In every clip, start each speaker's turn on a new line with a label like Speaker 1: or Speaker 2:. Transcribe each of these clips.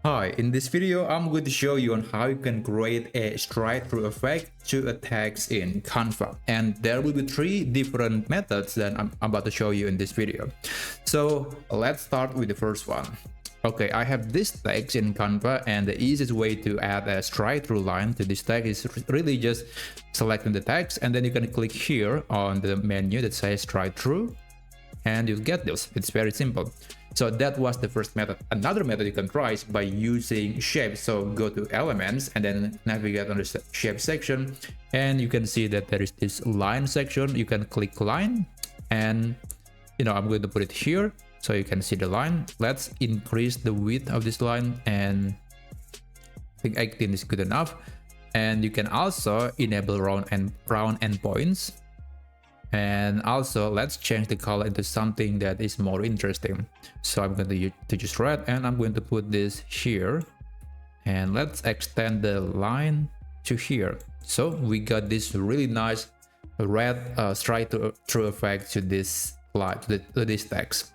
Speaker 1: Hi, in this video, I'm going to show you on how you can create a strike-through effect to a text in Canva. And there will be three different methods that I'm about to show you in this video. So let's start with the first one. Okay, I have this text in Canva, and the easiest way to add a strike-through line to this text is really just selecting the text, and then you can click here on the menu that says strike-through, and you'll get this. It's very simple. So that was the first method. Another method you can try is by using shapes. So go to elements and then navigate on the shape section, and you can see that there is this line section. You can click line, and I'm going to put it here so you can see the line. Let's increase the width of this line, and I think 18 is good enough. And you can also enable round endpoints. And also let's change the color into something that is more interesting. So I'm going to use red, and I'm going to put this here, and let's extend the line to here. So we got this really nice red strike-through effect to this line, to this text.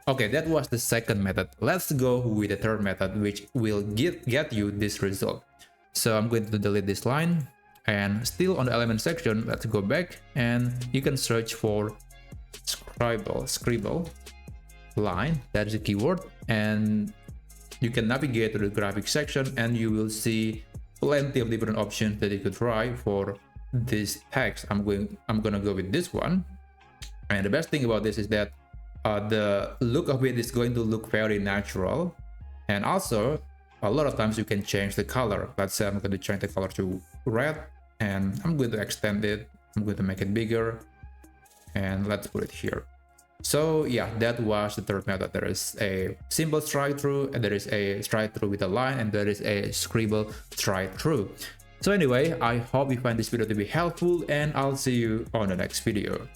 Speaker 1: Okay, that was the second method. Let's go with the third method, which will get you this result. So I'm going to delete this line. And still on the element section, let's go back, and you can search for scribble line. That is a keyword, and you can navigate to the graphic section, and you will see plenty of different options that you could try for this text. I'm gonna go with this one, and the best thing about this is that the look of it is going to look very natural, and also a lot of times you can change the color. Let's say I'm going to change the color to red, and I'm going to extend it. I'm going to make it bigger, and let's put it here. So yeah, that was the third method. There is a simple strike-through, and there is a strike-through with a line, and there is a scribble strike-through. So anyway, I hope you find this video to be helpful, and I'll see you on the next video.